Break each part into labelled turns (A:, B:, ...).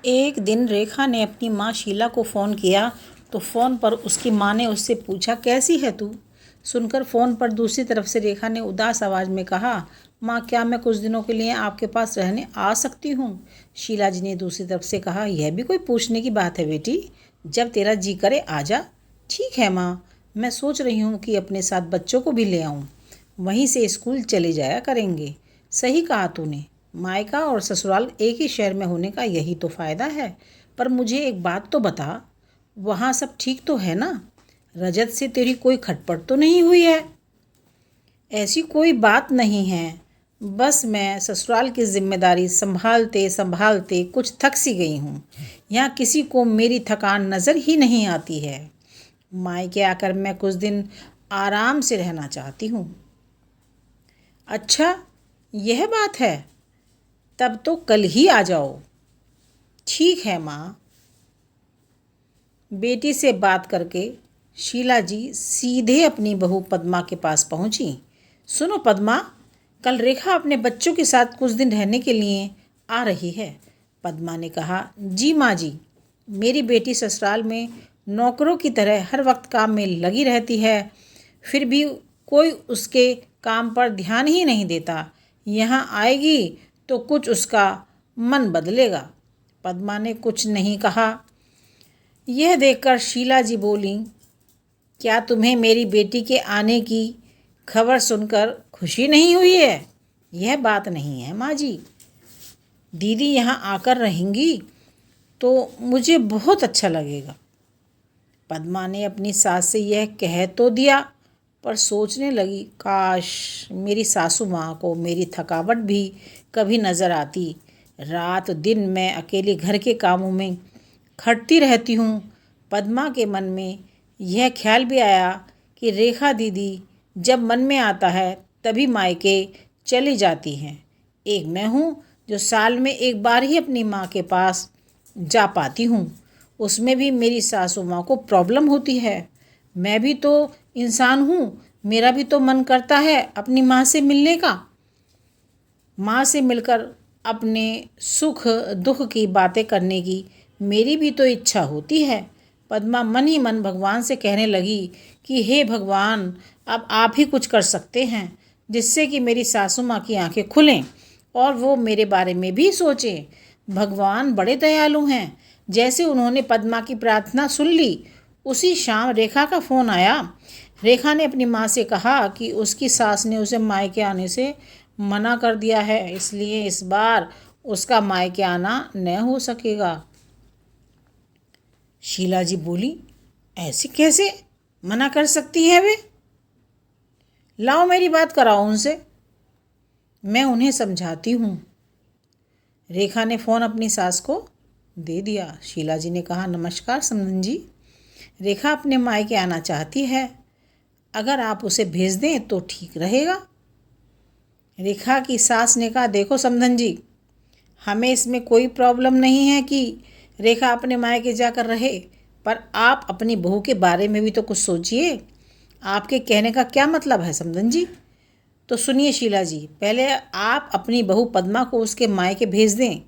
A: एक दिन रेखा ने अपनी माँ शीला को फ़ोन किया तो फ़ोन पर उसकी माँ ने उससे पूछा, कैसी है तू? सुनकर फ़ोन पर दूसरी तरफ से रेखा ने उदास आवाज़ में कहा, माँ क्या मैं कुछ दिनों के लिए आपके पास रहने आ सकती हूँ? शीला जी ने दूसरी तरफ से कहा, यह भी कोई पूछने की बात है बेटी, जब तेरा जी करे आ जा। ठीक है माँ, मैं सोच रही हूँ कि अपने साथ बच्चों को भी ले आऊँ, वहीं से स्कूल चले जाया करेंगे। सही कहा तूने, मायका और ससुराल एक ही शहर में होने का यही तो फ़ायदा है। पर मुझे एक बात तो बता, वहाँ सब ठीक तो है ना? रजत से तेरी कोई खटपट तो नहीं हुई है? ऐसी कोई बात नहीं है, बस मैं ससुराल की जिम्मेदारी संभालते संभालते कुछ थक सी गई हूँ। यहाँ किसी को मेरी थकान नज़र ही नहीं आती है। मायके आकर मैं कुछ दिन आराम से रहना चाहती हूँ। अच्छा, यह बात है, तब तो कल ही आ जाओ। ठीक है माँ। बेटी से बात करके शीला जी सीधे अपनी बहू पद्मा के पास पहुंची। सुनो पद्मा, कल रेखा अपने बच्चों के साथ कुछ दिन रहने के लिए आ रही है। पद्मा ने कहा, जी माँ जी, मेरी बेटी ससुराल में नौकरों की तरह हर वक्त काम में लगी रहती है, फिर भी कोई उसके काम पर ध्यान ही नहीं देता। यहाँ आएगी तो कुछ उसका मन बदलेगा। पद्मा ने कुछ नहीं कहा। यह देखकर शीला जी बोली, क्या तुम्हें मेरी बेटी के आने की खबर सुनकर खुशी नहीं हुई है? यह बात नहीं है माँ जी, दीदी यहाँ आकर रहेंगी तो मुझे बहुत अच्छा लगेगा। पद्मा ने अपनी सास से यह कह तो दिया, पर सोचने लगी, काश मेरी सासू माँ को मेरी थकावट भी कभी नज़र आती। रात दिन मैं अकेले घर के कामों में खटती रहती हूँ। पद्मा के मन में यह ख्याल भी आया कि रेखा दीदी जब मन में आता है तभी मायके चली जाती हैं। एक मैं हूँ जो साल में एक बार ही अपनी माँ के पास जा पाती हूँ, उसमें भी मेरी सासू माँ को प्रॉब्लम होती है। मैं भी तो इंसान हूँ, मेरा भी तो मन करता है अपनी माँ से मिलने का, माँ से मिलकर अपने सुख दुख की बातें करने की मेरी भी तो इच्छा होती है। पद्मा मन ही मन भगवान से कहने लगी कि हे भगवान, अब आप ही कुछ कर सकते हैं जिससे कि मेरी सासू माँ की आंखें खुलें और वो मेरे बारे में भी सोचें। भगवान बड़े दयालु हैं। जैसे उन्होंने पद्मा की प्रार्थना सुन ली, उसी शाम रेखा का फ़ोन आया। रेखा ने अपनी माँ से कहा कि उसकी सास ने उसे मायके आने से मना कर दिया है, इसलिए इस बार उसका मायके आना न हो सकेगा। शीला जी बोली, ऐसे कैसे मना कर सकती है वे? लाओ मेरी बात कराओ उनसे, मैं उन्हें समझाती हूँ। रेखा ने फ़ोन अपनी सास को दे दिया। शीला जी ने कहा, नमस्कार समधन जी, रेखा अपने मायके आना चाहती है, अगर आप उसे भेज दें तो ठीक रहेगा। रेखा की सास ने कहा, देखो समधन जी, हमें इसमें कोई प्रॉब्लम नहीं है कि रेखा अपने मायके जाकर रहे, पर आप अपनी बहू के बारे में भी तो कुछ सोचिए। आपके कहने का क्या मतलब है समधन जी? तो सुनिए शीला जी, पहले आप अपनी बहू पद्मा को उसके मायके भेज दें।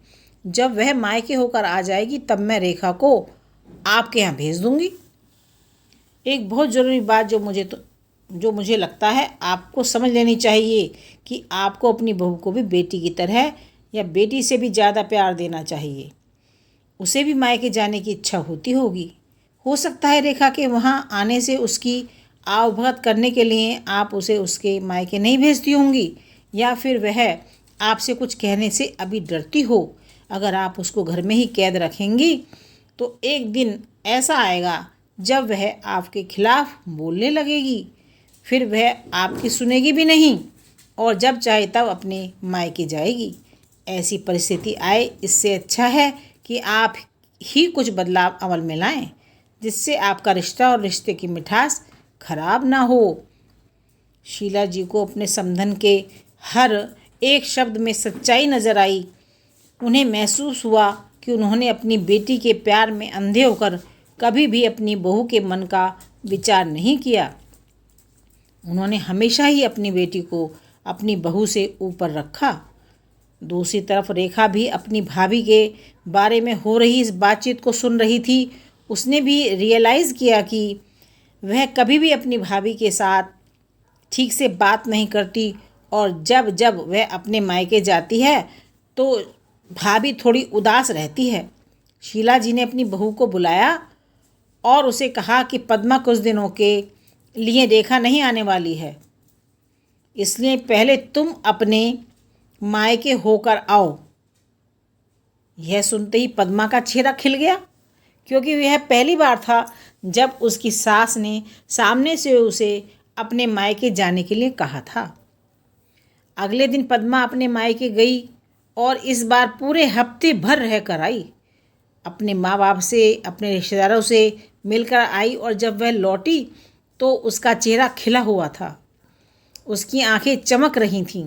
A: जब वह मायके होकर आ जाएगी तब मैं रेखा को आपके यहाँ भेज दूँगी। एक बहुत ज़रूरी बात जो मुझे लगता है आपको समझ लेनी चाहिए कि आपको अपनी बहू को भी बेटी की तरह या बेटी से भी ज़्यादा प्यार देना चाहिए। उसे भी मायके जाने की इच्छा होती होगी। हो सकता है रेखा के वहाँ आने से उसकी आवभगत करने के लिए आप उसे उसके मायके नहीं भेजती होंगी, या फिर वह आपसे कुछ कहने से अभी डरती हो। अगर आप उसको घर में ही कैद रखेंगी तो एक दिन ऐसा आएगा जब वह आपके खिलाफ बोलने लगेगी, फिर वह आपकी सुनेगी भी नहीं और जब चाहे तब अपने मायके जाएगी। ऐसी परिस्थिति आए, इससे अच्छा है कि आप ही कुछ बदलाव अमल में लाएं, जिससे आपका रिश्ता और रिश्ते की मिठास खराब ना हो। शीला जी को अपने समधन के हर एक शब्द में सच्चाई नज़र आई। उन्हें महसूस हुआ कि उन्होंने अपनी बेटी के प्यार में अंधे होकर कभी भी अपनी बहू के मन का विचार नहीं किया। उन्होंने हमेशा ही अपनी बेटी को अपनी बहू से ऊपर रखा। दूसरी तरफ रेखा भी अपनी भाभी के बारे में हो रही इस बातचीत को सुन रही थी। उसने भी रियलाइज़ किया कि वह कभी भी अपनी भाभी के साथ ठीक से बात नहीं करती और जब जब वह अपने मायके जाती है तो भाभी थोड़ी उदास रहती है। शीला जी ने अपनी बहू को बुलाया और उसे कहा कि पद्मा कुछ दिनों के लिए रेखा नहीं आने वाली है, इसलिए पहले तुम अपने मायके होकर आओ। यह सुनते ही पद्मा का चेहरा खिल गया, क्योंकि यह पहली बार था जब उसकी सास ने सामने से उसे अपने मायके जाने के लिए कहा था। अगले दिन पद्मा अपने मायके गई और इस बार पूरे हफ्ते भर रह कर आई। अपने माँ बाप से, अपने रिश्तेदारों से मिलकर आई और जब वह लौटी तो उसका चेहरा खिला हुआ था, उसकी आंखें चमक रही थीं।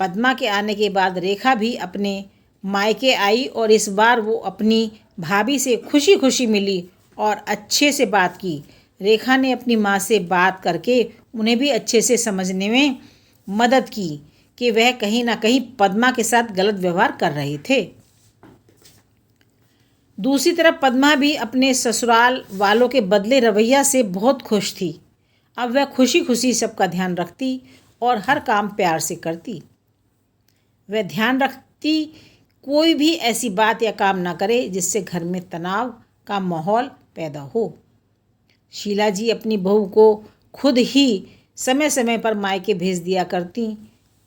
A: पद्मा के आने के बाद रेखा भी अपने मायके आई और इस बार वो अपनी भाभी से खुशी खुशी मिली और अच्छे से बात की। रेखा ने अपनी माँ से बात करके उन्हें भी अच्छे से समझने में मदद की कि वह कहीं ना कहीं पद्मा के साथ गलत व्यवहार कर रहे थे। दूसरी तरफ पद्मा भी अपने ससुराल वालों के बदले रवैया से बहुत खुश थी। अब वह खुशी खुशी सबका ध्यान रखती और हर काम प्यार से करती। वह ध्यान रखती कोई भी ऐसी बात या काम ना करे जिससे घर में तनाव का माहौल पैदा हो। शीला जी अपनी बहू को खुद ही समय समय पर मायके भेज दिया करती।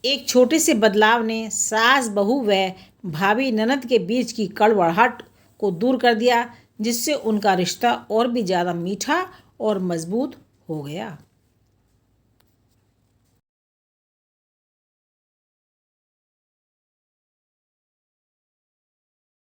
A: एक छोटे से बदलाव ने सास बहू व भाभी ननद के बीच की कड़वाहट को दूर कर दिया, जिससे उनका रिश्ता और भी ज़्यादा मीठा और मजबूत हो गया।